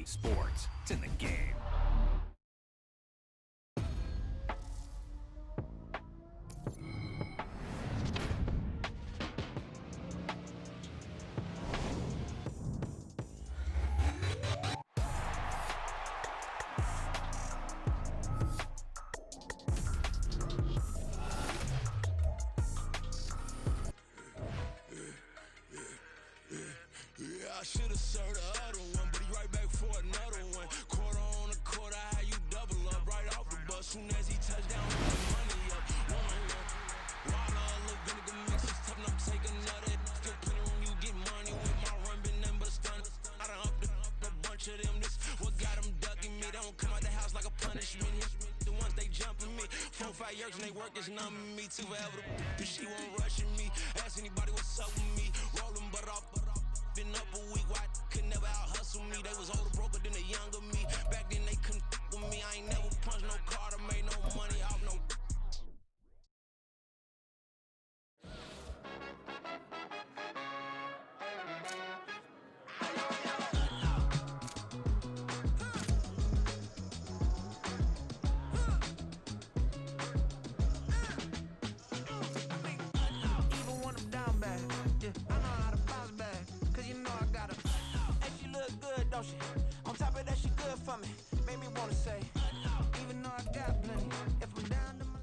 Sports. It's in the game. I should have served the other one, but he right back for another one. Quarter on a quarter, how you double up right off the bus. Soon as he touched down, put the money up. One. Water, a little vinegar mix, it's tough, and I'm taking another. Still plenty room, you get money with my run, been nothing but a stun. I done upped a bunch of them. This what got them ducking me. They don't come out the house like a punishment. The ones they jumping me. 4 or 5 years and they work is numbing me. Too forever, she won't rushing me. Ask anybody what's up with me. Rolling butt off. Been up a week, why could never out hustle me? They was older, broker than the younger me. Back then they couldn't with me. I ain't never punched no card or made no money off no. Even when I'm down bad, yeah, I know how to bounce back. Cause you know I got her. Hey, she look good, don't she? On top of that, she good for me. Made me wanna say, even though I got plenty, if I'm down to my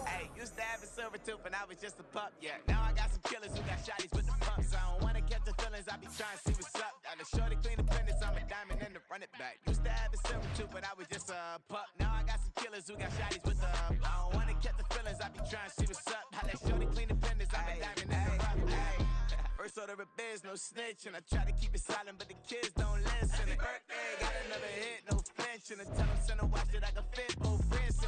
Hey, used to have a silver tooth and I was just a pup, yeah. Now I got some killers who got shotties with the pumps. I don't wanna catch the feelings, I be trying to see what's up. Got a shorty clean the business, I'm a diamond and to run it back. Used to have a silver tooth but I was just a pup. Now I got some killers who got shotties with the I don't wanna catch the feelings, I be trying to see what's up. How that shorty clean the business, I'm a diamond and to run it back. First order of biz, no snitch, and I try to keep it silent, but the kids don't listen. And birthday, got another hit, no flinch, and I tell them send a watch that I can fit both wrists.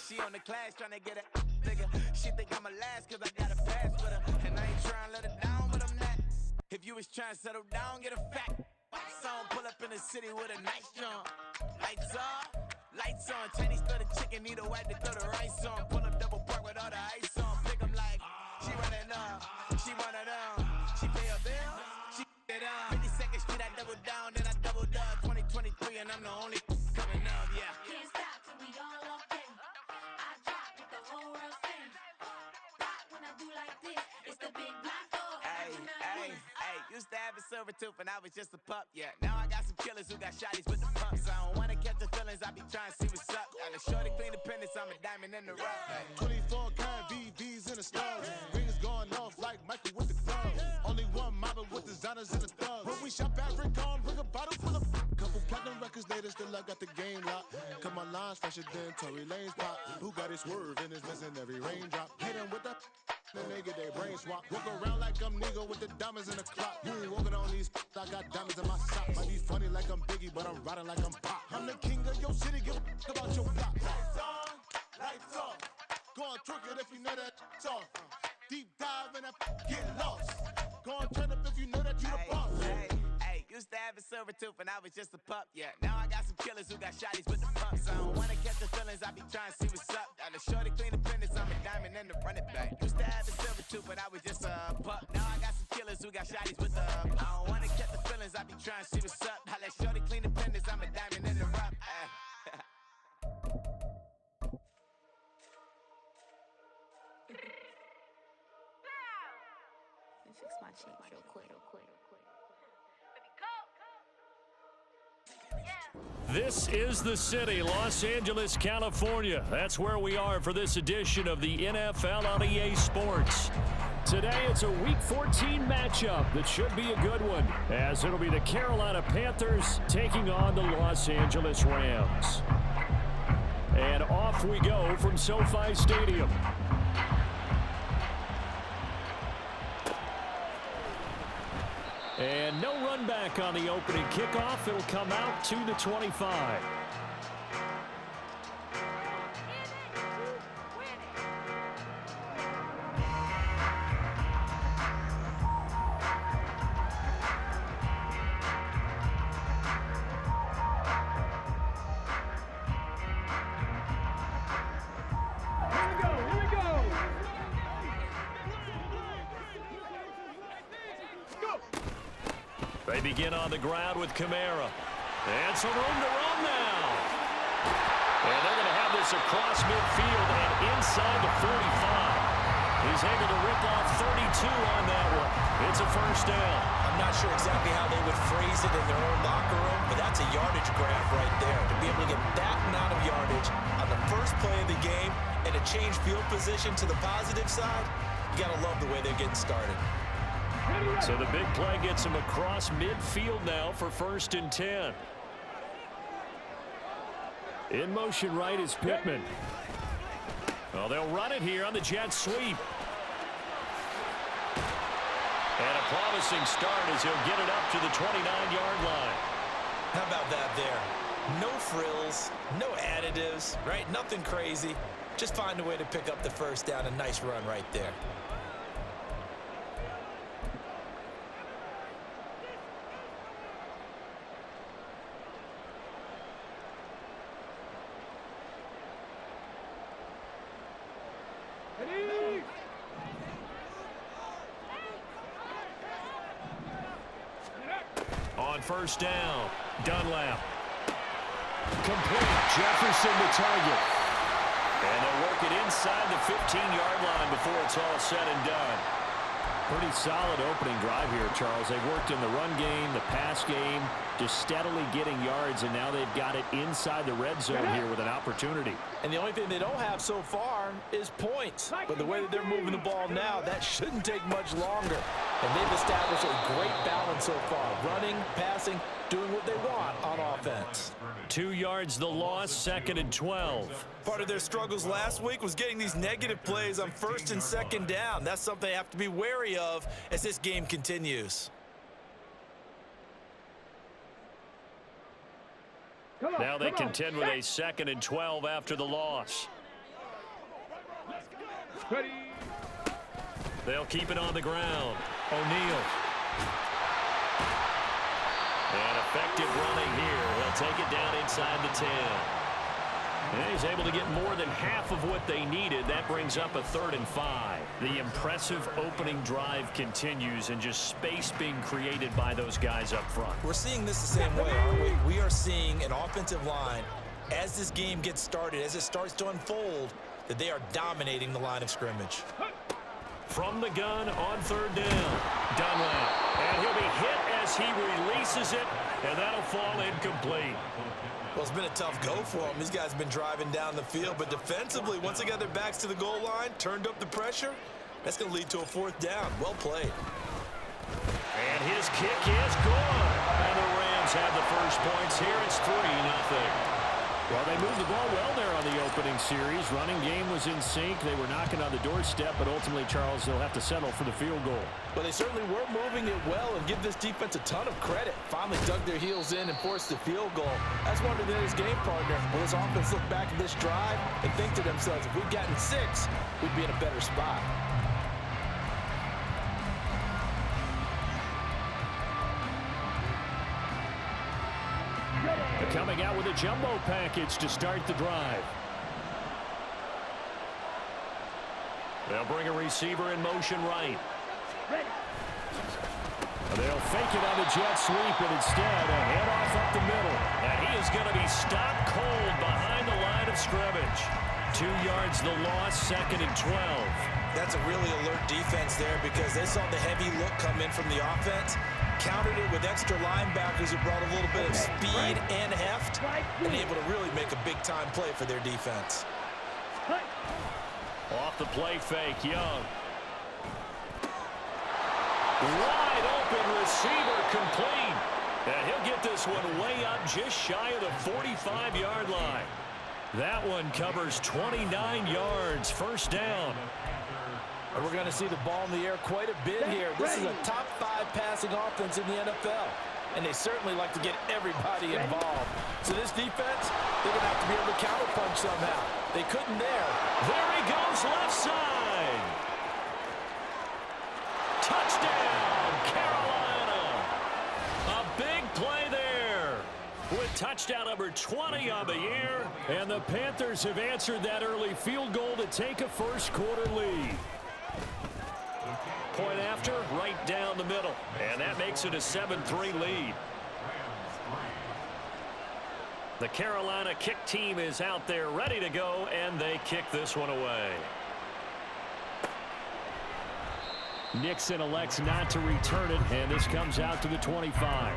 She on the class trying to get a nigga. She think I'm a last cause I got a pass with her. And I ain't trying to let her down, but I'm not. If you was trying to settle down, get a fact. Song pull up in the city with a nice jump. Lights off, lights on. Chinese throw the chicken, need a wipe to throw the rice on. Pull up double park with all the ice on. Pick 'em like, she running up, she one of them. She pay a bill, she it up. 52nd Street, I double down, then I doubled up. 2023 and I'm the only coming up, yeah. Can't stop till we all locked in. I drop it, the whole world sings. Rock when I do like this, it's the big black dog. Hey, used to have a silver tooth and I was just a pup, yeah. Now I got some killers who got shotties with the pumps. I don't wanna catch the feelings, I be trying to see what's up. Got a shorty clean the pendants, I'm a diamond in the rough. Hey. 24 karat VVs in the stars. Rings going off like Michael with the club. Only one mobbing with designers in the thugs. When we shop at Rick on, bring a bottle full of couple platinum records later, still I got the game locked. Cause my lines fresher than Tory Lane's pop. Who got his swerve and is missing every raindrop. Hit him with the then they get their brain swap. Walk around like I'm nigga with the diamonds in the clock. You ain't walking on these I got diamonds in my sock. Might be funny like I'm Biggie, but I'm riding like I'm Pop. I'm the king of your city, give a about your block. Lights on, lights off. Go on, twerk it if you know that off. Deep dive and get lost. Go on, turn up if you know that you the boss. Hey, used to have a silver tooth and I was just a pup, yeah. Now I got some killers who got shotties with the pumps. I don't wanna catch the feelings, I be trying to see what's up. Got a shorty clean the business, I'm a diamond and to run it back. Used to have a silver tooth but I was just a pup. Now I got some killers who got shotties with the I don't wanna catch the feelings, I be trying to see what's up. How that shorty clean the business, I'm a diamond in the rough. Let me fix my cheeks real quick. This is the city, Los Angeles, California. That's where we are for this edition of the NFL on EA Sports. Today, it's a Week 14 matchup that should be a good one, as it'll be the Carolina Panthers taking on the Los Angeles Rams. And off we go from SoFi Stadium. And no run back on the opening kickoff. It'll come out to the 25. They begin on the ground with Kamara. And some room to run now. And they're going to have this across midfield and inside the 45. He's able to rip off 32 on that one. It's a first down. I'm not sure exactly how they would phrase it in their own locker room, but that's a yardage grab right there. To be able to get that amount of yardage on the first play of the game and to change field position to the positive side, you got to love the way they're getting started. So the big play gets him across midfield now for 1st and 10. In motion right is Pittman. Well, they'll run it here on the jet sweep. And a promising start as he'll get it up to the 29-yard line. How about that there? No frills, no additives, right? Nothing crazy. Just find a way to pick up the first down. A nice run right there. On first down, Dunlap. Complete. Jefferson the target. And they'll work it inside the 15-yard line before it's all said and done. Pretty solid opening drive here, Charles. They've worked in the run game, the pass game, just steadily getting yards, and now they've got it inside the red zone here with an opportunity. And the only thing they don't have so far is points. But the way that they're moving the ball now, that shouldn't take much longer. And they've established a great balance so far. Running, passing, doing what they want on offense. 2 yards the loss, 2nd and 12. Part of their struggles last week was getting these negative plays on 1st and 2nd down. That's something they have to be wary of as this game continues. Now they contend with a 2nd and 12 after the loss. They'll keep it on the ground. O'Neal. And effective running here. They'll take it down inside the 10. And he's able to get more than half of what they needed. That brings up a 3rd and 5. The impressive opening drive continues, and just space being created by those guys up front. We're seeing this the same way, aren't we? We are seeing an offensive line, as this game gets started, as it starts to unfold, that they are dominating the line of scrimmage. From the gun on 3rd down, Dunlap. And he'll be hit as he releases it, and that'll fall incomplete. Well, it's been a tough go for them. These guys have been driving down the field, but defensively, once they got their backs to the goal line, turned up the pressure, that's going to lead to a 4th down. Well played. And his kick is good. And the Rams have the first points here. It's 3-0. Well, they moved the ball well there on the opening series. Running game was in sync. They were knocking on the doorstep, but ultimately, Charles, they'll have to settle for the field goal. Well, they certainly were moving it well, and give this defense a ton of credit. Finally dug their heels in and forced the field goal. That's one of his game partner. Will this offense look back at this drive and think to themselves, if we'd gotten 6, we'd be in a better spot. Coming out with a jumbo package to start the drive. They'll bring a receiver in motion right. They'll fake it on the jet sweep, and instead a handoff up the middle. And he is going to be stopped cold behind the line of scrimmage. 2 yards the loss, 2nd and 12. That's a really alert defense there because they saw the heavy look come in from the offense, countered it with extra linebackers who brought a little bit of speed and heft, and able to really make a big-time play for their defense. Off the play fake, Young. Wide open receiver complete. And he'll get this one way up just shy of the 45-yard line. That one covers 29 yards, first down. And we're going to see the ball in the air quite a bit here. This is a top 5 passing offense in the NFL. And they certainly like to get everybody involved. So this defense, they're going to have to be able to counterpunch somehow. They couldn't there. There he goes, left side. Touchdown, Carolina. A big play there with touchdown number 20 on the year. And the Panthers have answered that early field goal to take a first-quarter lead. Point after, right down the middle. And that makes it a 7-3 lead. The Carolina kick team is out there ready to go, and they kick this one away. Nixon elects not to return it, and this comes out to the 25.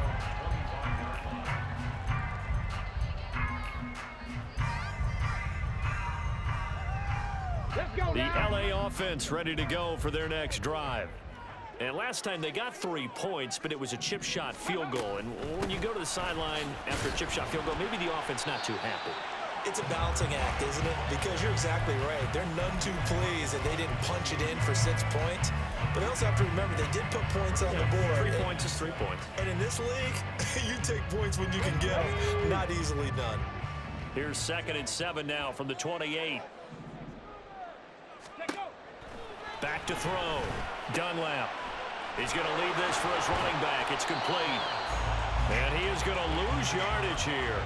The LA offense ready to go for their next drive. And last time they got 3 points, but it was a chip shot field goal. And when you go to the sideline after a chip shot field goal, maybe the offense not too happy. It's a balancing act, isn't it? Because you're exactly right. They're none too pleased that they didn't punch it in for 6 points. But they also have to remember they did put points on the board. 3 points is 3 points. And in this league, you take points when you can get them. Not easily done. Here's 2nd and 7 now from the 28. Back to throw. Dunlap. He's going to leave this for his running back. It's complete. And he is going to lose yardage here.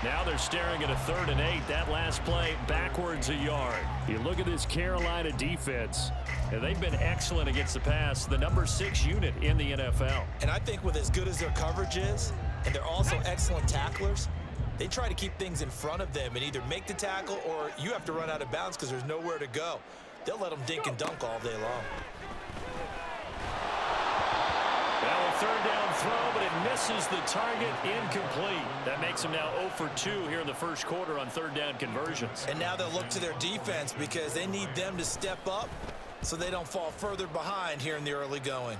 Now they're staring at a 3rd and 8. That last play backwards a yard. You look at this Carolina defense, and they've been excellent against the pass. The number 6 unit in the NFL. And I think with as good as their coverage is, and they're also excellent tacklers, they try to keep things in front of them and either make the tackle or you have to run out of bounds because there's nowhere to go. They'll let them dink and dunk all day long. Now a 3rd down throw, but it misses the target, incomplete. That makes them now 0 for 2 here in the first quarter on 3rd down conversions. And now they'll look to their defense because they need them to step up so they don't fall further behind here in the early going.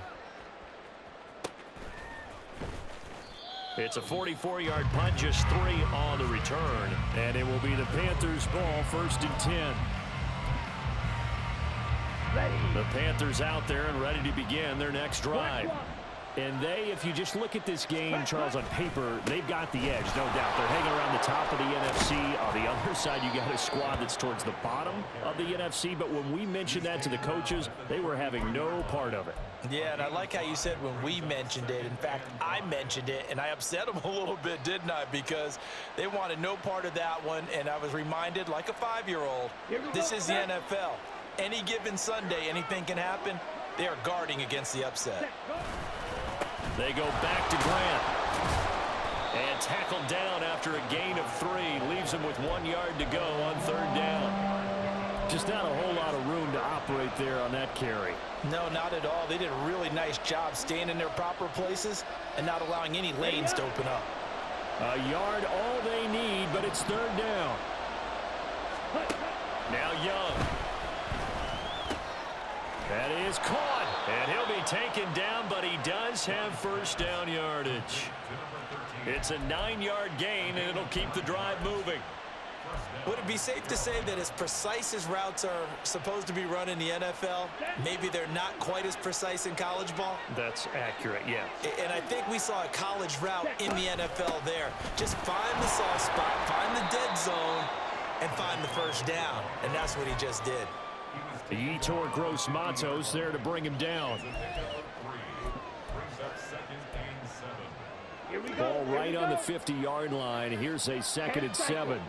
It's a 44-yard punt, just 3 on the return. And it will be the Panthers' ball, 1st and 10. The Panthers out there and ready to begin their next drive. And they, if you just look at this game, Charles, on paper, they've got the edge, no doubt. They're hanging around the top of the NFC. On the other side, you got a squad that's towards the bottom of the NFC. But when we mentioned that to the coaches, they were having no part of it. Yeah, and I like how you said when we mentioned it. In fact, I mentioned it, and I upset them a little bit, didn't I? Because they wanted no part of that one, and I was reminded, like a 5-year-old, this is the NFL. Any given Sunday, anything can happen. They are guarding against the upset. They go back to Grant. And tackled down after a gain of 3. Leaves him with 1 yard to go on 3rd down. Just not a whole lot of room to operate there on that carry. No, not at all. They did a really nice job staying in their proper places and not allowing any lanes to open up. A yard all they need, but it's 3rd down. Now Young. That is caught, and he'll be taken down, but he does have 1st down yardage. It's a 9-yard gain, and it'll keep the drive moving. Would it be safe to say that as precise as routes are supposed to be run in the NFL, maybe they're not quite as precise in college ball? That's accurate, yeah. And I think we saw a college route in the NFL there. Just find the soft spot, find the dead zone, and find the 1st down. And that's what he just did. Yetur Gross-Matos there to bring him down. Ball right on the 50-yard line. Here's a 2nd and 7.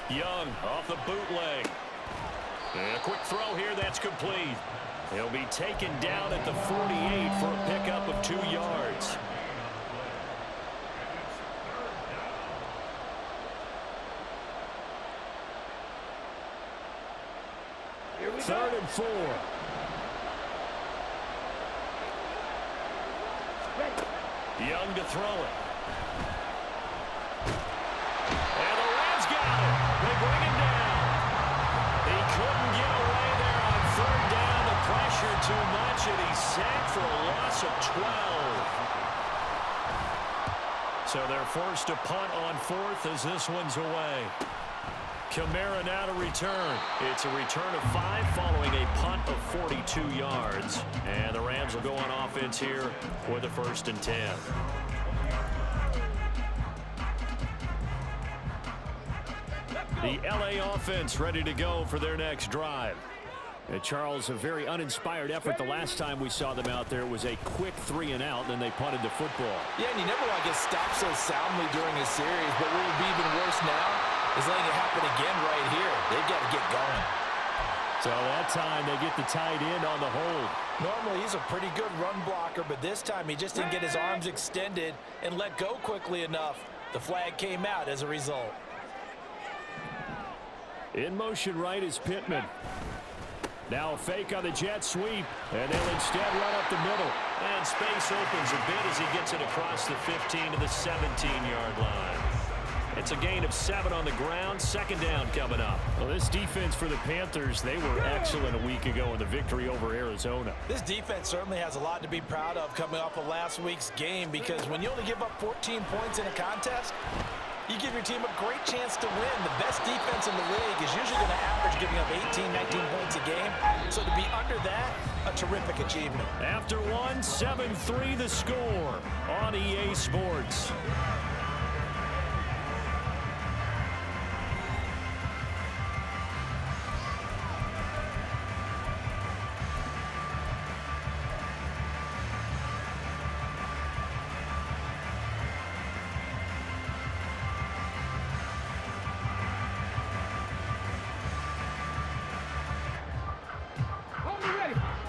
Young off the bootleg. And a quick throw here, that's complete. He'll be taken down at the 48 for a pickup of 2 yards. Third and 4. Young to throw it. And the Rams got it. They bring him down. He couldn't 12. So they're forced to punt on 4th as this one's away. Kamara now to return. It's a return of 5 following a punt of 42 yards. And the Rams will go on offense here with a 1st and 10. The LA offense ready to go for their next drive. Charles, a very uninspired effort the last time we saw them out there. It was a quick 3 and out, and then they punted the football. Yeah, and you never want to get stopped so soundly during a series, but what would be even worse now is letting it happen again right here. They've got to get going. So that time they get the tight end on the hold. Normally he's a pretty good run blocker, but this time he just didn't get his arms extended and let go quickly enough. The flag came out as a result. In motion right is Pittman. Now a fake on the jet sweep, and they'll instead run up the middle. And space opens a bit as he gets it across the 15 to the 17-yard line. It's a gain of 7 on the ground. 2nd down coming up. Well, this defense for the Panthers, they were excellent a week ago in the victory over Arizona. This defense certainly has a lot to be proud of coming off of last week's game, because when you only give up 14 points in a contest, you give your team a great chance to win. The best defense in the league is usually going to average giving up 18, 19 points a game. So to be under that, a terrific achievement. After 1, 7-3 the score on EA Sports.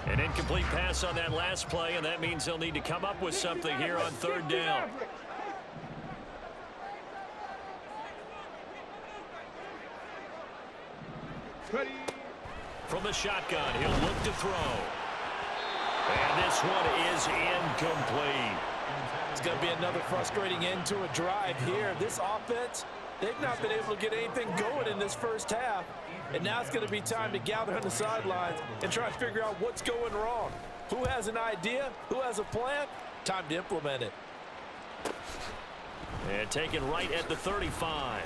An incomplete pass on that last play, and that means they'll need to come up with something here on 3rd down. From the shotgun, he'll look to throw. And this one is incomplete. It's going to be another frustrating end to a drive here. This offense, they've not been able to get anything going in this first half. And now it's going to be time to gather on the sidelines and try and figure out what's going wrong. Who has an idea? Who has a plan? Time to implement it. And taken right at the 35.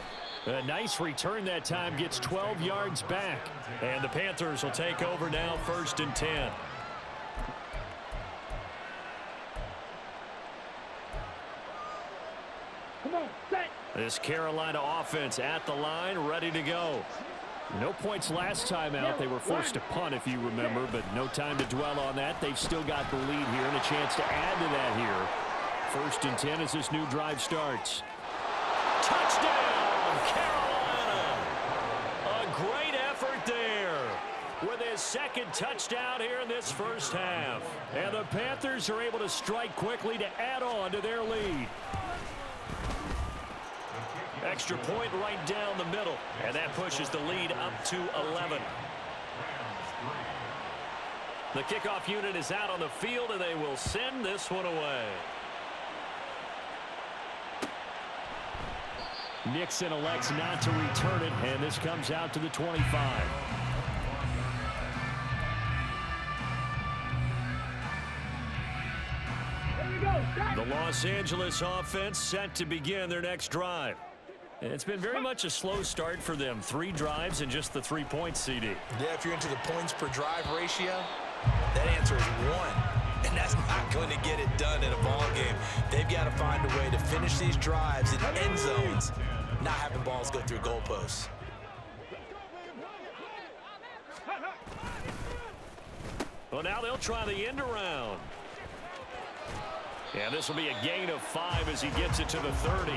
A nice return that time, gets 12 yards back. And the Panthers will take over now, 1st and 10. This Carolina offense at the line, ready to go. No points last time out. They were forced to punt, if you remember, but no time to dwell on that. They've still got the lead here and a chance to add to that here. 1st and 10 as this new drive starts. Touchdown, Carolina! A great effort there with his 2nd touchdown here in this first half. And the Panthers are able to strike quickly to add on to their lead. Extra point right down the middle, and that pushes the lead up to 11. The kickoff unit is out on the field, and they will send this one away. Nixon elects not to return it, and this comes out to the 25. The Los Angeles offense set to begin their next drive. It's been very much a slow start for them. 3 drives and just the 3 points, CD. Yeah, if you're into the points per drive ratio, that answer is 1. And that's not going to get it done in a ball game. They've got to find a way to finish these drives in end zones, not having balls go through goalposts. Well, now they'll try the end around. Yeah, this will be a gain of 5 as he gets it to the 30.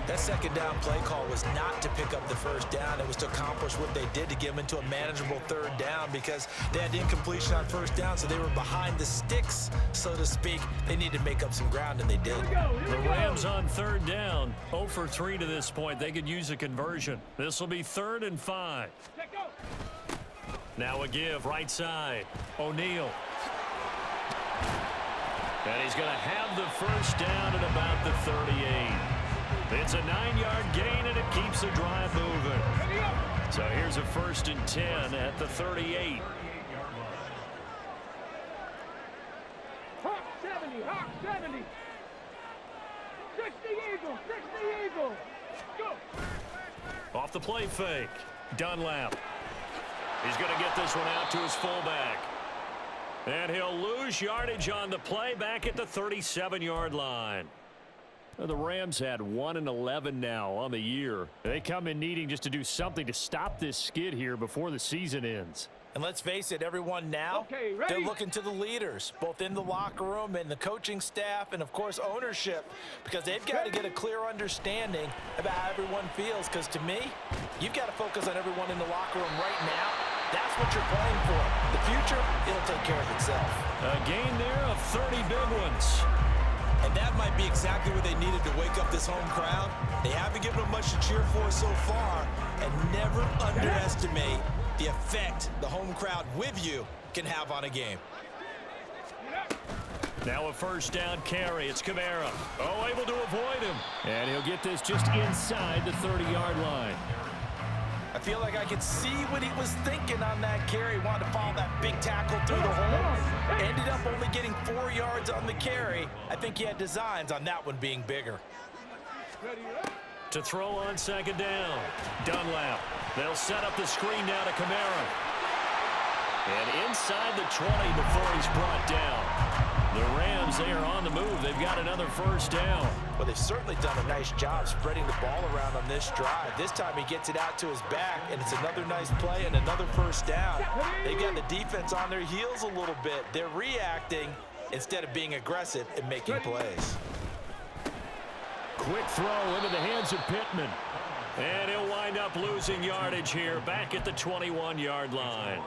That 2nd down play call was not to pick up the 1st down. It was to accomplish what they did to get them into a manageable 3rd down, because they had the incompletion on 1st down, so they were behind the sticks, so to speak. They needed to make up some ground, and they did. The Rams on 3rd down, 0 for 3 to this point. They could use a conversion. This will be 3rd and 5. Now a give, right side. O'Neal. And he's going to have the 1st down at about the 38. It's a 9-yard gain, and it keeps the drive moving. So here's a 1st and 10 at the 38. 70. 60 Eagle, 60 Eagle. Go. Off the play fake. Dunlap. He's going to get this one out to his fullback. And he'll lose yardage on the play back at the 37-yard line. The Rams had 1-11 now on the year. They come in needing just to do something to stop this skid here before the season ends. And let's face it, everyone now, they're looking to the leaders, both in the locker room and the coaching staff and, of course, ownership, because they've got to get a clear understanding about how everyone feels. Because to me, you've got to focus on everyone in the locker room right now. That's what you're playing for. The future, it'll take care of itself. A gain there of 30 big ones. And that might be exactly what they needed to wake up this home crowd. They haven't given them much to cheer for so far, and never underestimate the effect the home crowd with you can have on a game. Now a first down carry. It's Kamara. Oh, able to avoid him. And he'll get this just inside the 30-yard line. I feel like I could see what he was thinking on that carry. Wanted to follow that big tackle through the hole. Ended up only getting 4 yards on the carry. I think he had designs on that one being bigger. To throw on second down. Dunlap. They'll set up the screen down to Kamara. And inside the 20 before he's brought down. The Rams, they are on the move. They've got another first down. Well, they've certainly done a nice job spreading the ball around on this drive. This time he gets it out to his back, and it's another nice play and another first down. They've got the defense on their heels a little bit. They're reacting instead of being aggressive and making plays. Quick throw into the hands of Pittman. And he'll wind up losing yardage here back at the 21-yard line.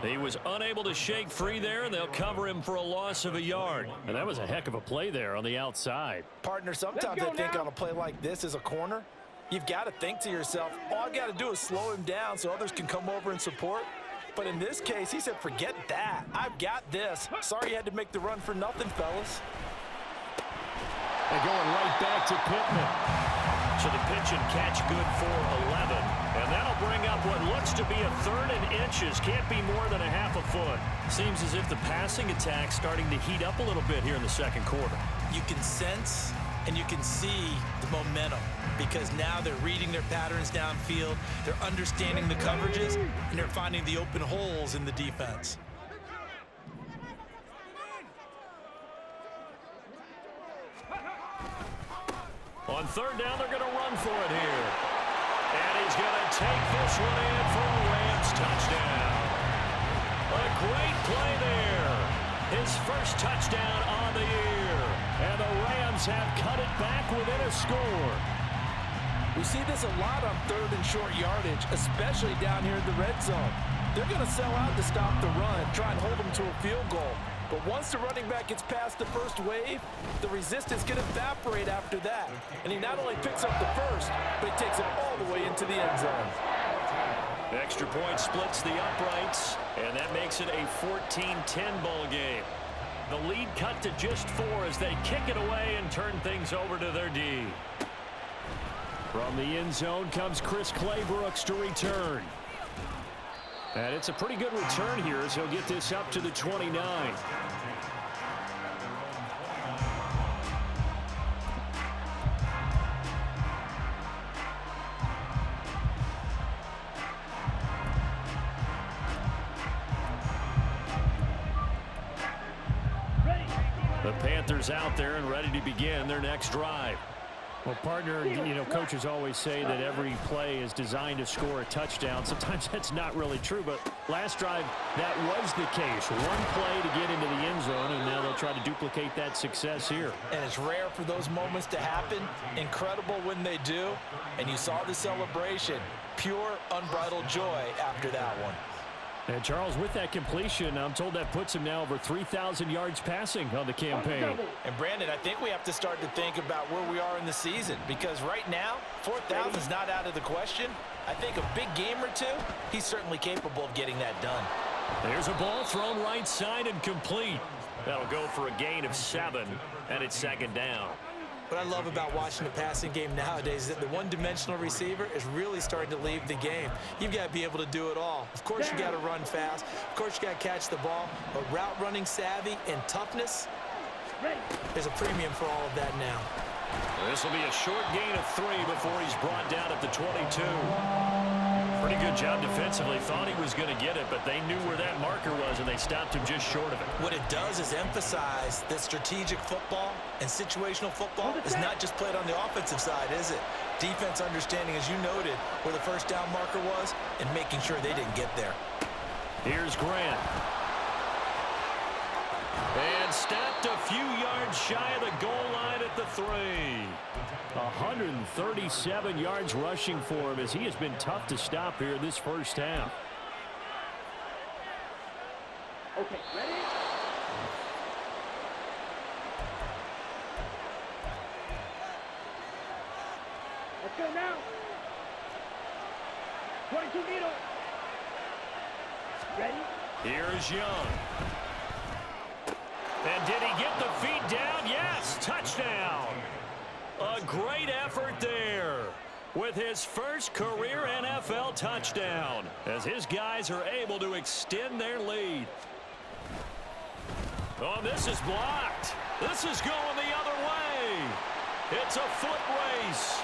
He was unable to shake free there, and they'll cover him for a loss of a yard. And that was a heck of a play there on the outside. Partner, sometimes I think on a play like this as a corner, you've got to think to yourself, all I got to do is slow him down so others can come over and support. But in this case, he said, forget that. I've got this. Sorry you had to make the run for nothing, fellas. They're going right back to Pittman. So the pitch and catch good for 11. And that'll bring up what looks to be a 3rd and inches. Can't be more than a half a foot. Seems as if the passing attack's starting to heat up a little bit here in the second quarter. You can sense and you can see the momentum because now they're reading their patterns downfield, they're understanding the coverages, and they're finding the open holes in the defense. On third down, they're going to run for it here. And he's going to take this one in for a Rams touchdown. A great play there. His first touchdown on the year. And the Rams have cut it back within a score. We see this a lot on 3rd and short yardage, especially down here in the red zone. They're going to sell out to stop the run, try and hold them to a field goal. But once the running back gets past the first wave, the resistance can evaporate after that. And he not only picks up the first, but he takes it all the way into the end zone. Extra point splits the uprights, and that makes it a 14-10 ball game. The lead cut to just 4 as they kick it away and turn things over to their D. From the end zone comes Chris Claybrooks to return. And it's a pretty good return here as he'll get this up to the 29. The Panthers out there and ready to begin their next drive. Well, partner, you know, coaches always say that every play is designed to score a touchdown. Sometimes that's not really true, but last drive, that was the case. One play to get into the end zone, and now they'll try to duplicate that success here. And it's rare for those moments to happen. Incredible when they do. And you saw the celebration. Pure, unbridled joy after that one. And Charles, with that completion, I'm told that puts him now over 3,000 yards passing on the campaign. And Brandon, I think we have to start to think about where we are in the season because right now, 4,000 is not out of the question. I think a big game or two, he's certainly capable of getting that done. There's a ball thrown right side and complete. That'll go for a gain of 7, and it's second down. What I love about watching the passing game nowadays is that the one-dimensional receiver is really starting to leave the game. You've got to be able to do it all. Of course, you got to run fast. Of course, you got to catch the ball. But route running savvy and toughness, There's a premium for all of that now. This will be a short gain of 3 before he's brought down at the 22. Pretty good job defensively. Thought he was going to get it, but they knew where that marker was, and they stopped him just short of it. What it does is emphasize that strategic football and situational football is not just played on the offensive side, is it? Defense understanding, as you noted, where the first down marker was and making sure they didn't get there. Here's Grant. And stopped a few yards shy of the goal line at the 3. 137 yards rushing for him as he has been tough to stop here this first half. Okay, ready? Let's go now. 22 meter. Ready? Here's Young. And did he get the feet down? Yes, touchdown. A great effort there with his first career NFL touchdown as his guys are able to extend their lead. Oh, this is blocked. This is going the other way. It's a foot race.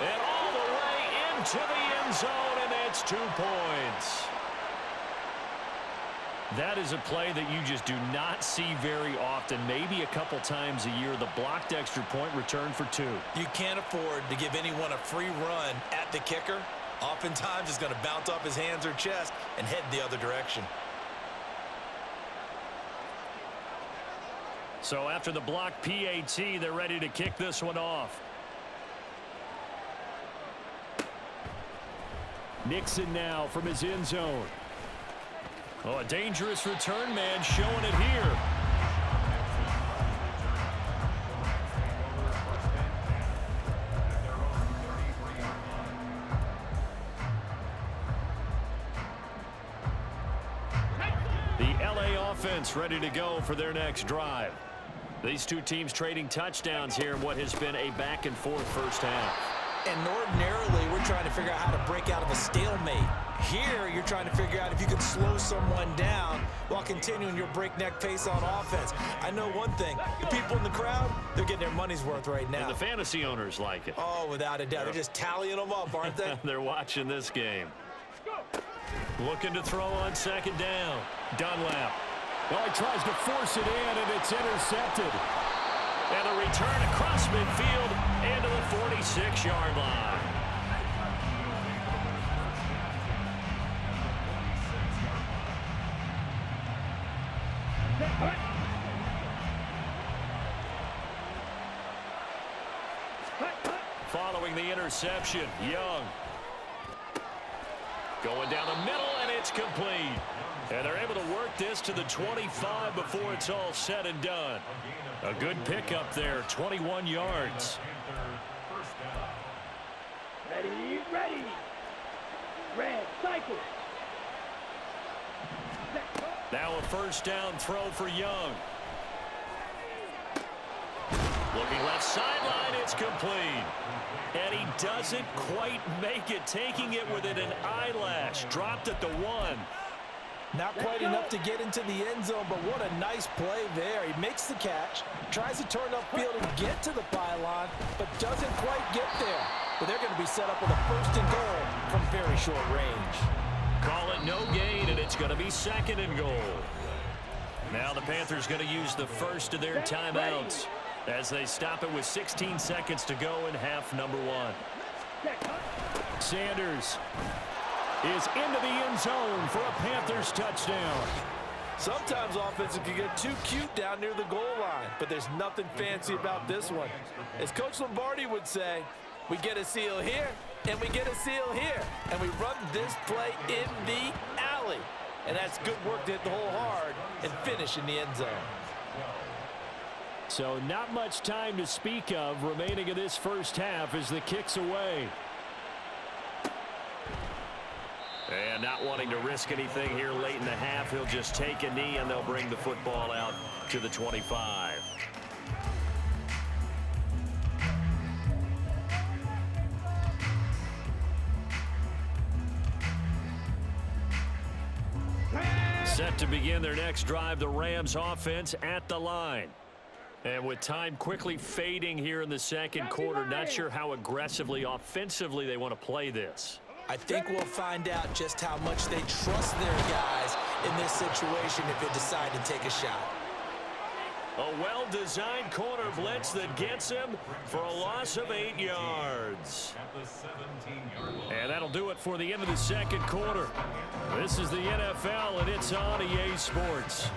And all the way into the end zone, and it's 2 points. That is a play that you just do not see very often, maybe a couple times a year. The blocked extra point return for 2. You can't afford to give anyone a free run at the kicker. Oftentimes, it's going to bounce off his hands or chest and head the other direction. So after the blocked PAT, they're ready to kick this one off. Nixon now from his end zone. Oh, a dangerous return man showing it here. The LA offense ready to go for their next drive. These two teams trading touchdowns here in what has been a back-and-forth first half. And ordinarily, we're trying to figure out how to break out of a stalemate. Here, you're trying to figure out if you can slow someone down while continuing your breakneck pace on offense. I know one thing. The people in the crowd, they're getting their money's worth right now. And the fantasy owners like it. Oh, without a doubt. They're just tallying them up, aren't they? They're watching this game. Looking to throw on second down. Dunlap. Well, he tries to force it in, and it's intercepted. And a return across midfield into the 46-yard line. Following the interception, Young. Going down the middle, and it's complete. And they're able to work this to the 25 before it's all said and done. A good pickup there, 21 yards. Ready, ready. Red, cycle. Now a first down throw for Young. Looking left sideline, it's complete. And he doesn't quite make it, taking it within an eyelash. Dropped at the 1. Not quite enough to get into the end zone, but what a nice play there. He makes the catch, tries to turn upfield and get to the pylon, but doesn't quite get there. But they're going to be set up with a first and goal from very short range. Call it no gain, and it's going to be second and goal. Now the Panthers going to use the first of their timeouts as they stop it with 16 seconds to go in half number 1. Sanders is into the end zone for a Panthers touchdown. Sometimes offenses can get too cute down near the goal line, but there's nothing fancy about this one. As Coach Lombardi would say, we get a seal here, and we get a seal here, and we run this play in the alley. And that's good work to hit the hole hard and finish in the end zone. So not much time to speak of remaining in this first half as the kick's away. And not wanting to risk anything here late in the half, he'll just take a knee and they'll bring the football out to the 25. Set to begin their next drive, the Rams offense at the line. And with time quickly fading here in the second quarter, not sure how aggressively, offensively they want to play this. I think we'll find out just how much they trust their guys in this situation if they decide to take a shot. A well-designed corner blitz that gets him for a loss of 8 yards. And that'll do it for the end of the second quarter. This is the NFL, and it's on EA Sports.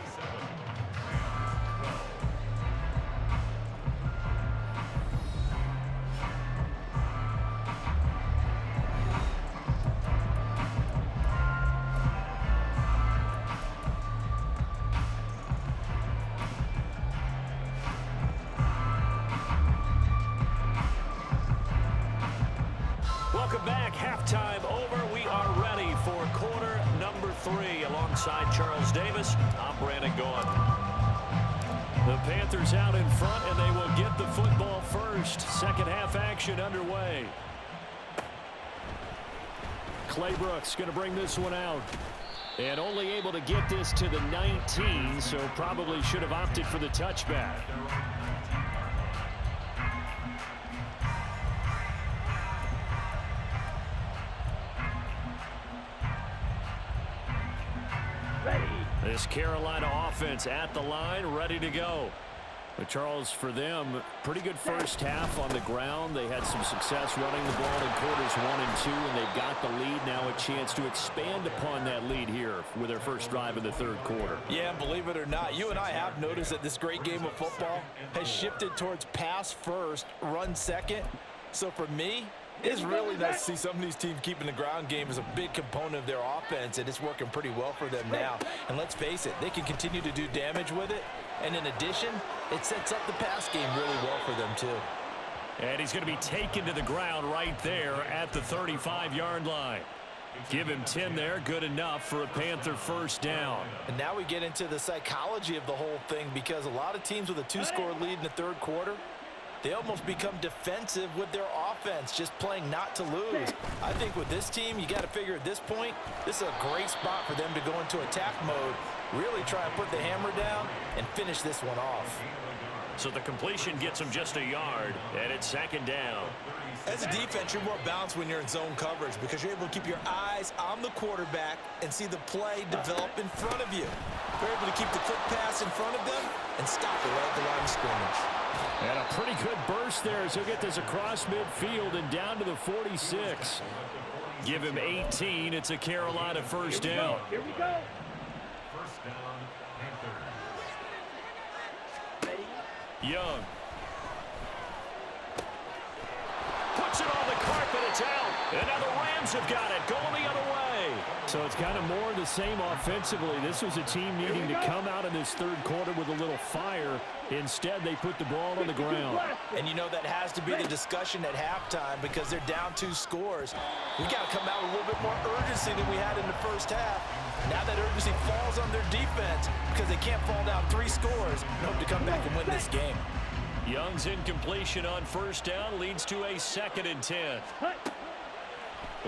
Welcome back. Halftime over. We are ready for quarter number 3. Alongside Charles Davis, I'm Brandon Gaughan. The Panthers out in front, and they will get the football first. Second half action underway. Clay Brooks going to bring this one out. And only able to get this to the 19, so probably should have opted for the touchback. This Carolina offense at the line, ready to go. But Charles, for them, pretty good first half on the ground. They had some success running the ball in quarters 1 and 2, and they've got the lead now, a chance to expand upon that lead here with their first drive in the third quarter. Yeah, and believe it or not, you and I have noticed that this great game of football has shifted towards pass first, run second. So for me, it's really nice to see some of these teams keeping the ground game as a big component of their offense, and it's working pretty well for them now. And let's face it, they can continue to do damage with it. And in addition, it sets up the pass game really well for them too. And he's going to be taken to the ground right there at the 35-yard line. Give him 10 there, good enough for a Panther first down. And now we get into the psychology of the whole thing, because a lot of teams with a 2-score lead in the third quarter, they almost become defensive with their offense, just playing not to lose. I think with this team, you got to figure at this point, this is a great spot for them to go into attack mode, really try and put the hammer down and finish this one off. So the completion gets them just a yard, and it's second down. As a defense, you're more balanced when you're in zone coverage because you're able to keep your eyes on the quarterback and see the play develop in front of you. You're able to keep the quick pass in front of them and stop it right at the line of scrimmage. And a pretty good burst there as he'll get this across midfield and down to the 46. Give him 18. It's a Carolina first down. Here we go. First down, Panthers. Young. Puts it on the carpet. It's out. And now the Rams have got it. Going the other way. So it's kind of more of the same offensively. This was a team needing to come out in this third quarter with a little fire. Instead, they put the ball on the ground. And you know that has to be the discussion at halftime because they're down 2 scores. We got to come out with a little bit more urgency than we had in the first half. Now that urgency falls on their defense because they can't fall down 3 scores and hope to come back and win this game. Young's incompletion on first down leads to a 2nd and 10.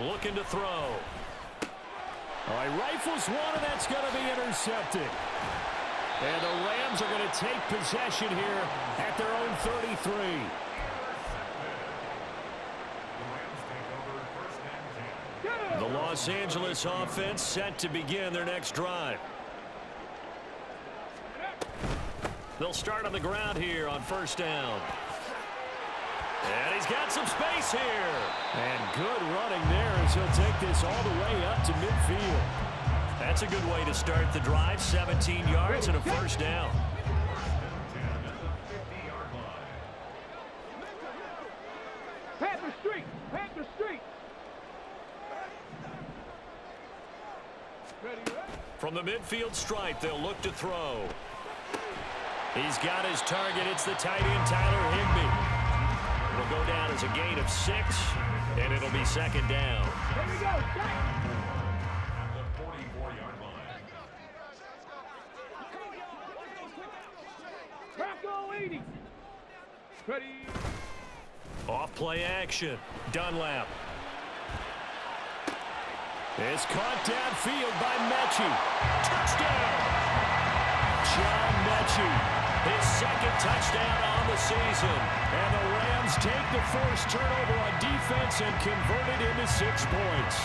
Looking to throw. All right, rifles one, and that's going to be intercepted. And the Rams are going to take possession here at their own 33. The Los Angeles offense set to begin their next drive. They'll start on the ground here on first down. And he's got some space here. And good running there as he'll take this all the way up to midfield. That's a good way to start the drive. 17 yards and a first down. Panther Street! Panther Street! From the midfield stripe, they'll look to throw. He's got his target. It's the tight end, Tyler Higbee. It'll go down as a gain of 6, and it'll be second down. Here we go! The 44-yard line. Bronco 80! Ready! Off play action. Dunlap. It's caught downfield by Mechie. Touchdown! John Mechie, his second touchdown on the season. And the Rams take the first turnover on defense and convert it into 6 points.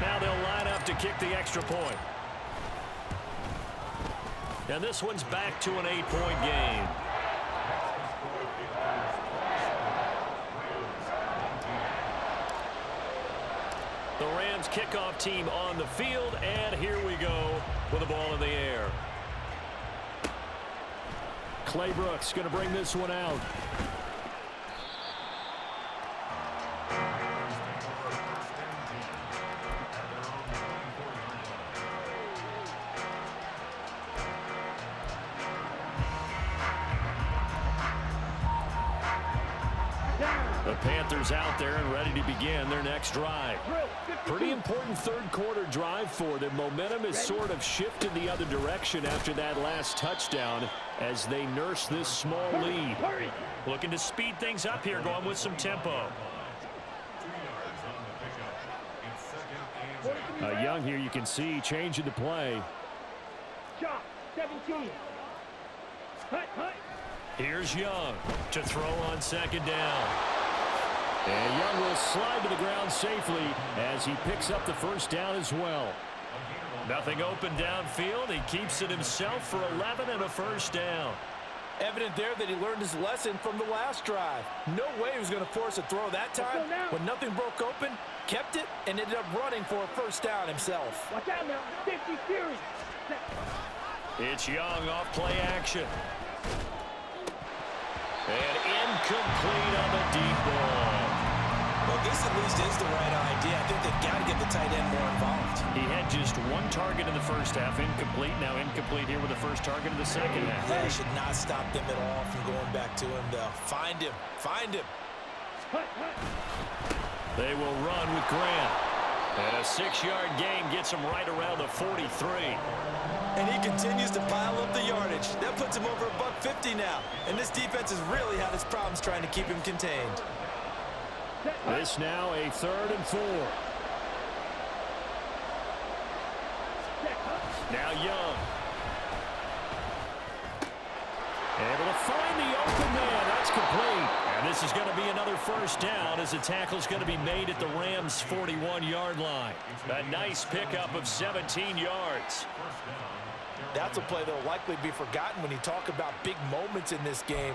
Now they'll line up to kick the extra point. And this one's back to an 8-point game. The Rams kickoff team on the field, and here we go with the ball in the air. Clay Brooks going to bring this one out. The Panthers out there and ready to begin their next drive. Pretty important third quarter drive for them. Momentum has sort of shifted the other direction after that last touchdown as they nurse this small lead. Looking to speed things up here, going with some tempo. Young here, you can see changing the play. Chop, 17. Here's Young to throw on second down. And Young will slide to the ground safely as he picks up the first down as well. Nothing open downfield. He keeps it himself for 11 and a first down. Evident there that he learned his lesson from the last drive. No way he was going to force a throw that time. When nothing broke open, kept it, and ended up running for a first down himself. Watch out now. 50 series. It's Young off play action. And incomplete on the deep ball. Well, this at least is the right idea. I think they've got to get the tight end more involved. He had just one target in the first half, incomplete. Now incomplete here with the first target in the second half. They should not stop them at all from going back to him, though. Find him. Find him. They will run with Grant. And a 6-yard gain gets him right around the 43. And he continues to pile up the yardage. That puts him over $150 now. And this defense has really had its problems trying to keep him contained. This now a 3rd and 4. Now Young. Able to find the open man. That's complete. And this is going to be another first down as the tackle's going to be made at the Rams' 41-yard line. A nice pickup of 17 yards. That's a play that will likely be forgotten when you talk about big moments in this game.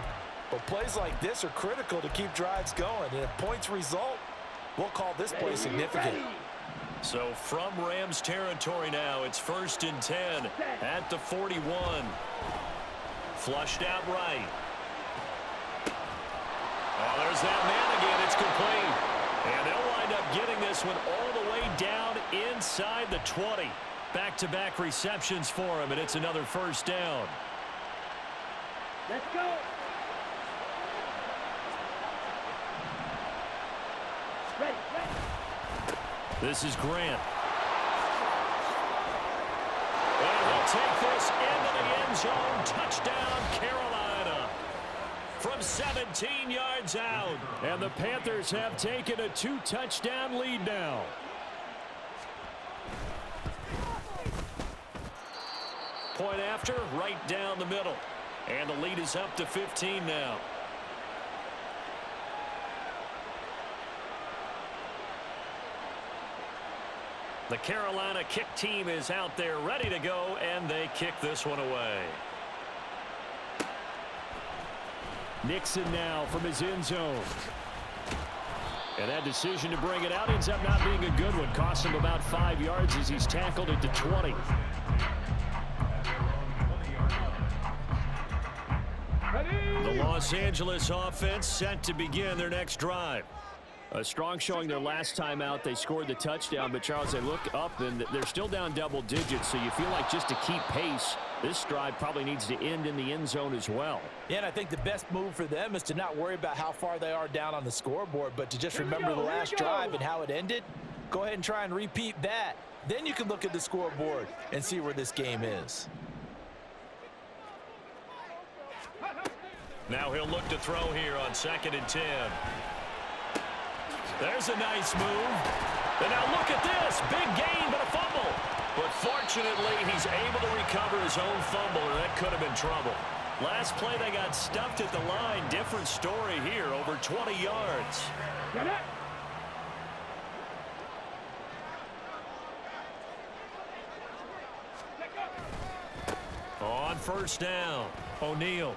But plays like this are critical to keep drives going. And if points result, we'll call this play significant. So from Rams territory now, it's 1st and 10 at the 41. Flushed out right. Oh, there's that man again. It's complete. And they'll wind up getting this one all the way down inside the 20. Back-to-back receptions for him, and it's another first down. Let's go. Ready. This is Grant. And he'll take this into the end zone. Touchdown, Carolina. From 17 yards out. And the Panthers have taken a 2-touchdown lead now. Point after, right down the middle. And the lead is up to 15 now. The Carolina kick team is out there ready to go, and they kick this one away. Nixon now from his end zone. And that decision to bring it out ends up not being a good one. Costs him about 5 yards as he's tackled at the 20. The Los Angeles offense set to begin their next drive. A strong showing their last time out. They scored the touchdown, but Charles, they look up and they're still down double digits, so you feel like just to keep pace, this drive probably needs to end in the end zone as well. Yeah, and I think the best move for them is to not worry about how far they are down on the scoreboard, but to just remember the last drive and how it ended. Go ahead and try and repeat that. Then you can look at the scoreboard and see where this game is. Now he'll look to throw here on 2nd and 10. There's a nice move. And now look at this. Big gain, but a fumble. But fortunately, he's able to recover his own fumble, or that could have been trouble. Last play, they got stuffed at the line. Different story here, over 20 yards. Get it. On first down, O'Neal.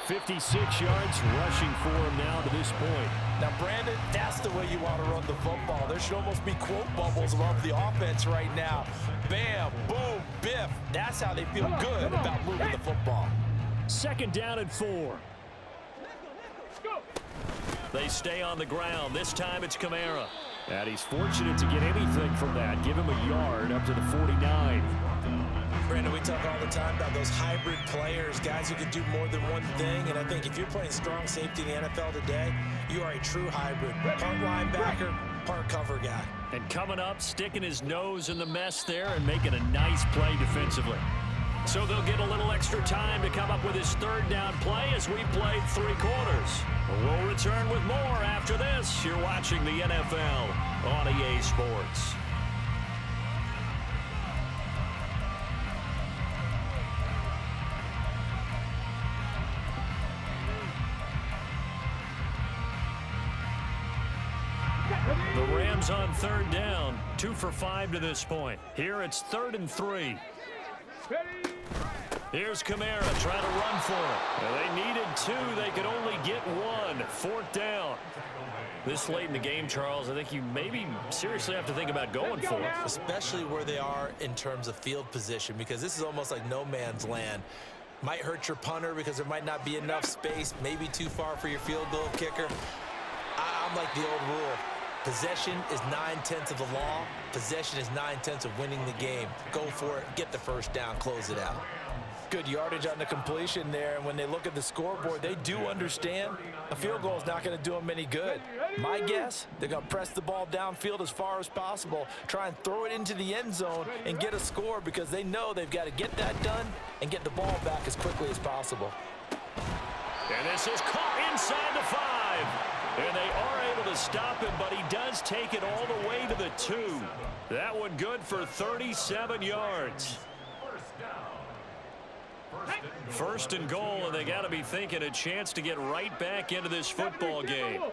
56 yards rushing for him now to this point. Now, Brandon, that's the way you want to run the football. There should almost be quote bubbles above the offense right now. Bam, boom, biff. That's how they feel good about moving the football. Second down and 4. They stay on the ground. This time it's Kamara. And he's fortunate to get anything from that. Give him a yard up to the 49. Brandon, we talk all the time about those hybrid players, guys who can do more than one thing. And I think if you're playing strong safety in the NFL today, you are a true hybrid. Part linebacker, part cover guy. And coming up, sticking his nose in the mess there and making a nice play defensively. So they'll get a little extra time to come up with his third down play as we played 3 quarters. We'll return with more after this. You're watching the NFL on EA Sports. The Rams on third down, 2 for 5 to this point. Here it's 3rd and 3. Here's Kamara trying to run for it. Well, they needed 2. They could only get 1. 4th down. This late in the game, Charles, I think you maybe seriously have to think about going for it. Especially where they are in terms of field position, because this is almost like no man's land. Might hurt your punter because there might not be enough space, maybe too far for your field goal kicker. I'm like the old rule. Possession is 9/10 of the law. Possession is 9/10 of winning the game. Go for it. Get the first down. Close it out. Good yardage on the completion there. And when they look at the scoreboard, they do understand a field goal is not going to do them any good. My guess, they're going to press the ball downfield as far as possible, try and throw it into the end zone and get a score because they know they've got to get that done and get the ball back as quickly as possible. And this is caught inside the 5. And they are able to stop him, but he does take it all the way to the 2. That one good for 37 yards. First and goal, and they got to be thinking a chance to get right back into this football game.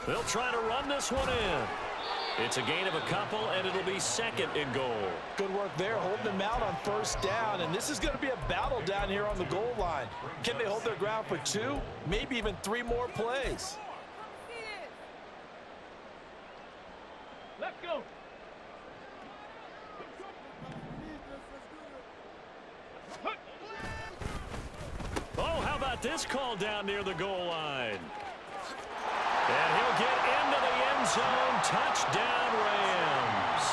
They'll try to run this one in. It's a gain of a couple, and it'll be 2nd and goal. Good work there, holding them out on first down, and this is going to be a battle down here on the goal line. Can they hold their ground for 2, maybe even 3 more plays? Let's go. Oh, how about this call down near the goal line? And he'll get into the end zone. Touchdown, Rams.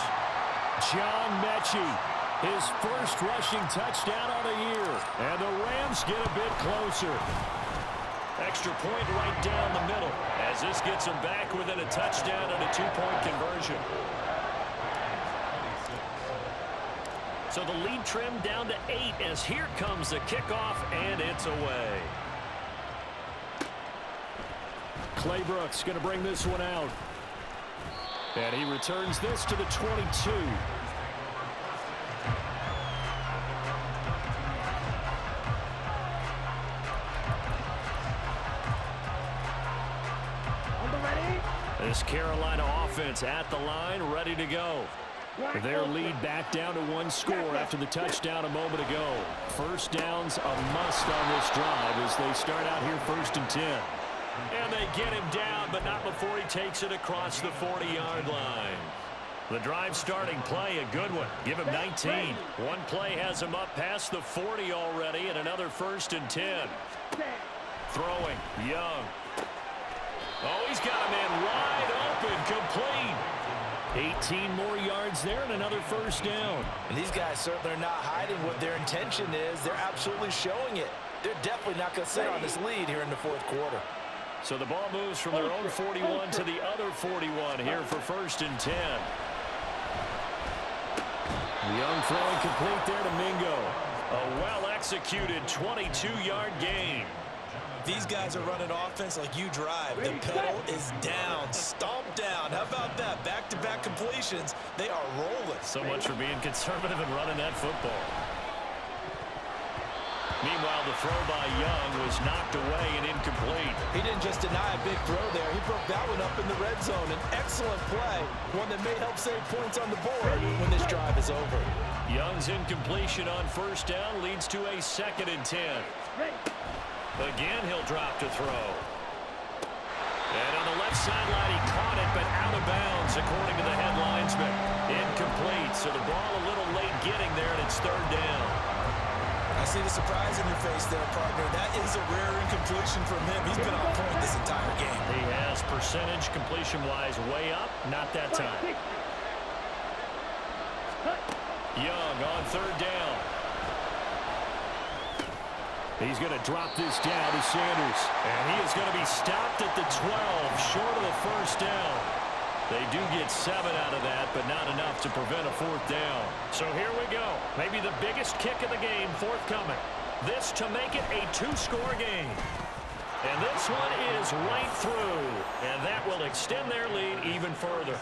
John Mechie, his first rushing touchdown of the year. And the Rams get a bit closer. Extra point right down the middle as this gets them back within a touchdown and a 2-point conversion. So the lead trimmed down to 8 as here comes the kickoff, and it's away. Claybrooks going to bring this one out. And he returns this to the 22. This Carolina offense at the line, ready to go. Their lead back down to 1 score after the touchdown a moment ago. First down's a must on this drive as they start out here 1st and 10. And they get him down, but not before he takes it across the 40-yard line. The drive starting play, a good one. Give him 19. One play has him up past the 40 already, and another 1st and 10. Throwing, Young. Oh, he's got him in wide open, complete. 18 more yards there and another first down. And these guys certainly are not hiding what their intention is. They're absolutely showing it. They're definitely not going to sit on this lead here in the 4th quarter. So the ball moves from their own 41 to the other 41 here for 1st and 10. Young throwing complete there to Mingo. A well-executed 22-yard gain. If these guys are running offense like you drive, the pedal is down, stomped down. How about that? Back-to-back completions. They are rolling. So much for being conservative and running that football. Meanwhile, the throw by Young was knocked away and incomplete. He didn't just deny a big throw there. He broke that one up in the red zone. An excellent play, one that may help save points on the board when this drive is over. Young's incompletion on first down leads to a 2nd and 10. Again, he'll drop to throw. And on the left sideline, he caught it, but out of bounds, according to the head linesman. Incomplete, so the ball a little late getting there, and it's 3rd down. I see the surprise in your face there, partner. That is a rare incompletion from him. He's been on point this entire game. He has percentage completion-wise way up, not that time. Young on 3rd down. He's going to drop this down to Sanders. And he is going to be stopped at the 12, short of the 1st down. They do get 7 out of that, but not enough to prevent a 4th down. So here we go. Maybe the biggest kick of the game forthcoming. This to make it a 2-score game. And this one is right through. And that will extend their lead even further.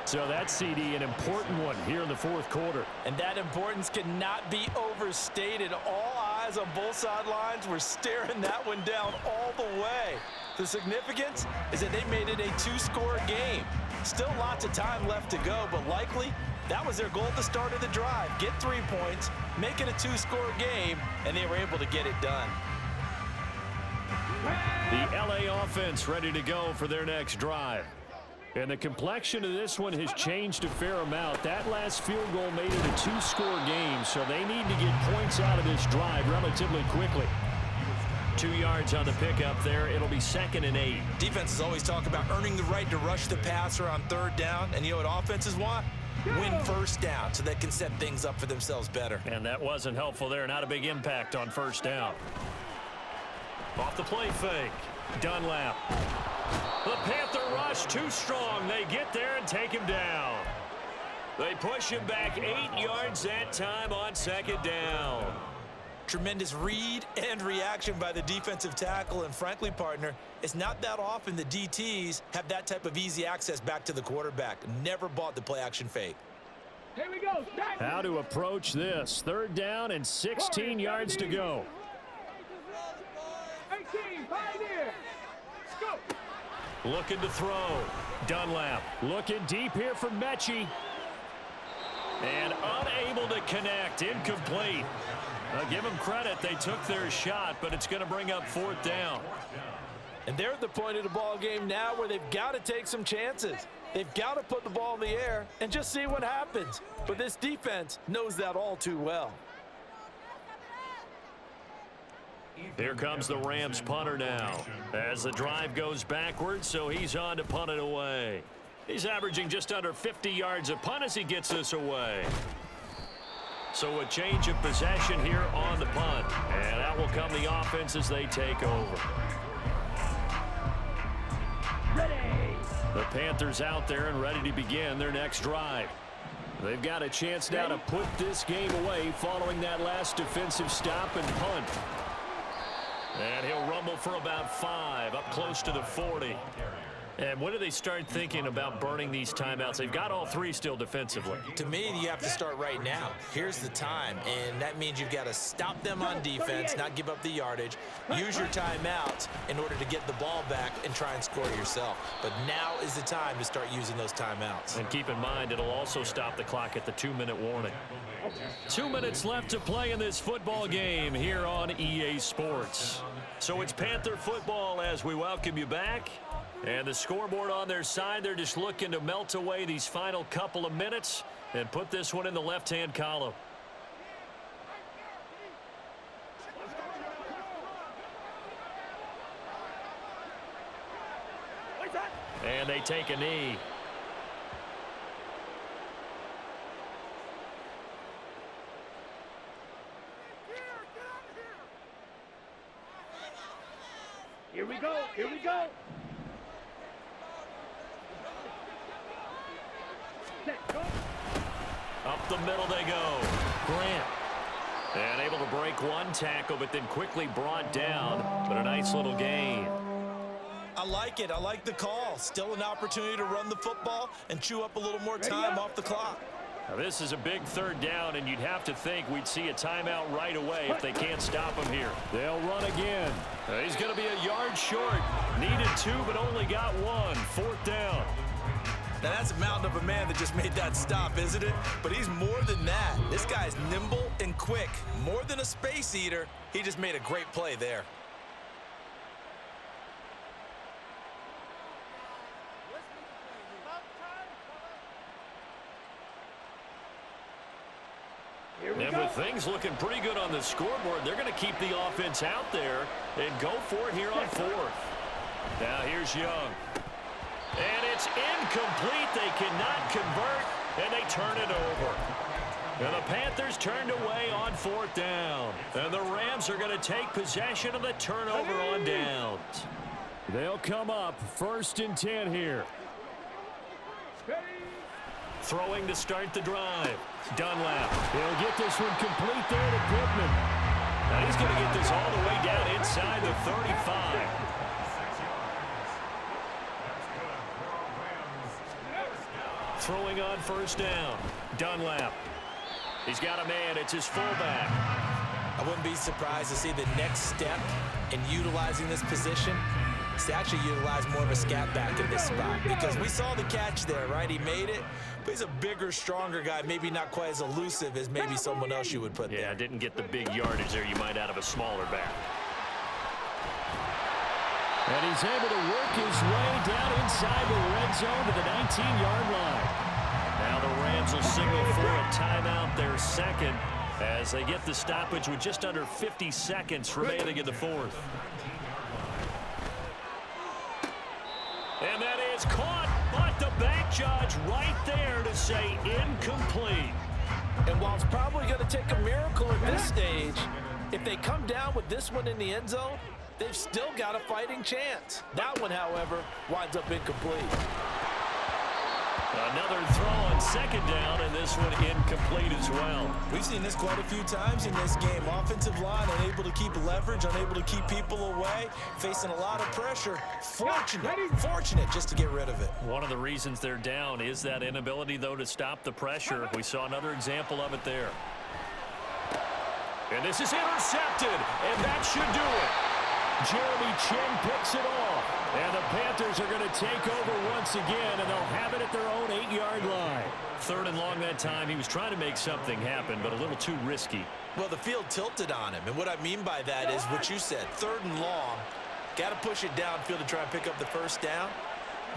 So that's, CD, an important one here in the 4th quarter. And that importance cannot be overstated. All eyes on both sidelines were staring that one down all the way. The significance is that they made it a 2-score game. Still lots of time left to go, but likely that was their goal at the start of the drive. Get 3 points, make it a 2-score game, and they were able to get it done. The LA offense ready to go for their next drive. And the complexion of this one has changed a fair amount. That last field goal made it a 2-score game, so they need to get points out of this drive relatively quickly. 2 yards on the pickup there. It'll be 2nd and 8. Defenses always talk about earning the right to rush the passer on 3rd down. And you know what offenses want? Win 1st down so they can set things up for themselves better. And that wasn't helpful there. Not a big impact on 1st down. Off the play fake. Dunlap. The Panther rush too strong. They get there and take him down. They push him back 8 yards that time on 2nd down. Tremendous read and reaction by the defensive tackle. And frankly, partner, it's not that often the DTs have that type of easy access back to the quarterback. Never bought the play action fake. Here we go. How to approach this. 3rd down and 16 yards to go. 18, pioneer. Go. Looking to throw. Dunlap looking deep here for Mechie. And unable to connect. Incomplete. Give them credit. They took their shot, but it's going to bring up 4th down. And they're at the point of the ball game now where they've got to take some chances. They've got to put the ball in the air and just see what happens. But this defense knows that all too well. Here comes the Rams punter now as the drive goes backwards, so he's on to punt it away. He's averaging just under 50 yards a punt as he gets this away. So a change of possession here on the punt. And that will come the offense as they take over. Ready. The Panthers out there and ready to begin their next drive. They've got a chance now to put this game away following that last defensive stop and punt. And he'll rumble for about 5, up close to the 40. And when do they start thinking about burning these timeouts? They've got all 3 still defensively. To me, you have to start right now. Here's the time, and that means you've got to stop them on defense, not give up the yardage, use your timeouts in order to get the ball back and try and score yourself. But now is the time to start using those timeouts. And keep in mind, it'll also stop the clock at the 2-minute warning. 2 minutes left to play in this football game here on EA Sports. So it's Panther football as we welcome you back. And the scoreboard on their side, they're just looking to melt away these final couple of minutes and put this one in the left-hand column. And they take a knee. Here we go. Here we go. Up the middle they go. Grant. And able to break one tackle, but then quickly brought down. But a nice little gain. I like it. I like the call. Still an opportunity to run the football and chew up a little more time off the clock. Now this is a big third down, and you'd have to think we'd see a timeout right away if they can't stop him here. They'll run again. He's going to be a yard short. Needed 2, but only got 1. 4th down. Now that's a mountain of a man that just made that stop, isn't it? But he's more than that. This guy's nimble and quick. More than a space eater. He just made a great play there. And with things looking pretty good on the scoreboard, they're going to keep the offense out there and go for it here on 4th. Now here's Young. And it's incomplete. They cannot convert, and they turn it over. And the Panthers turned away on 4th down. And the Rams are going to take possession of the turnover on downs. They'll come up 1st and 10 here. Throwing to start the drive. Dunlap. He'll get this one complete there to Pittman. Now he's going to get this all the way down inside the 35. Throwing on 1st down. Dunlap. He's got a man. It's his fullback. I wouldn't be surprised to see the next step in utilizing this position is to actually utilize more of a scat back in this spot, because we saw the catch there, right? He made it, but he's a bigger, stronger guy, maybe not quite as elusive as maybe someone else you would put there. Yeah, didn't get the big yardage there you might out of a smaller back. And he's able to work his way down inside the red zone to the 19-yard line. Now the Rams will signal for a timeout, their second, as they get the stoppage with just under 50 seconds remaining in the 4th. And that is caught, but the back judge right there to say incomplete. And while it's probably going to take a miracle at this stage, if they come down with this one in the end zone, they've still got a fighting chance. That one, however, winds up incomplete. Another throw on 2nd down, and this one incomplete as well. We've seen this quite a few times in this game. Offensive line unable to keep leverage, unable to keep people away, facing a lot of pressure. Fortunate just to get rid of it. One of the reasons they're down is that inability, though, to stop the pressure. We saw another example of it there. And this is intercepted, and that should do it. Jeremy Chin picks it off. And the Panthers are going to take over once again, and they'll have it at their own 8-yard line. 3rd and long that time. He was trying to make something happen, but a little too risky. Well, the field tilted on him, and what I mean by that is what you said. 3rd and long, got to push it downfield to try and pick up the 1st down.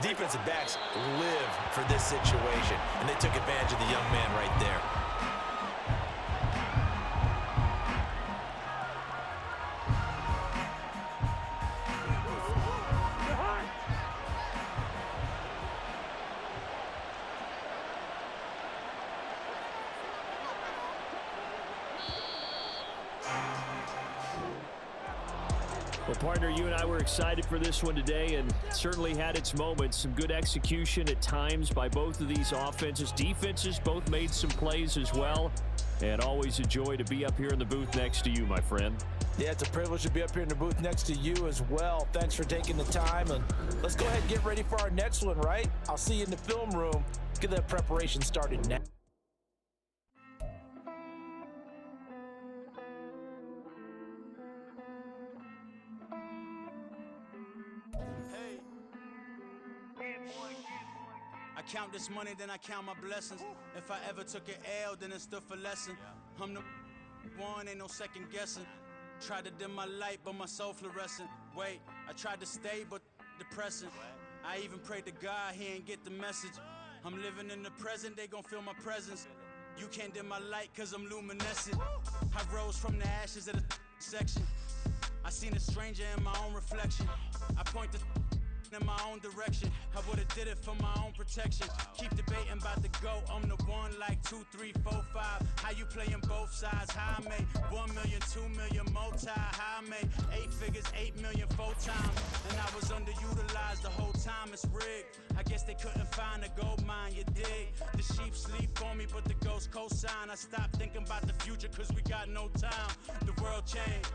Defensive backs live for this situation, and they took advantage of the young man right there. Well, partner, you and I were excited for this one today, and certainly had its moments. Some good execution at times by both of these offenses. Defenses both made some plays as well, and always a joy to be up here in the booth next to you, my friend. Yeah, it's a privilege to be up here in the booth next to you as well. Thanks for taking the time, and let's go ahead and get ready for our next one, right? I'll see you in the film room. Get that preparation started now. I count this money, then I count my blessings. If I ever took an L, then it stood for lesson. I'm the one, ain't no second guessing. Tried to dim my light, but my soul fluorescent. Wait, I tried to stay, but depressing. I even prayed to God, he ain't get the message. I'm living in the present, they gon' feel my presence. You can't dim my light, cause I'm luminescent. I rose from the ashes of the section. I seen a stranger in my own reflection. I point the in my own direction. I would've did it for my own protection. Keep debating about the GOAT. I'm the one like 2, 3, 4, 5. How you playing both sides? How I made 1 million, 2 million, multi. How I made 8 figures, 8 million, 4 times. And I was underutilized the whole time. It's rigged. I guess they couldn't find a gold mine. You dig? The sheep sleep on me, but the ghost cosign. I stopped thinking about the future 'cause we got no time. The world changed.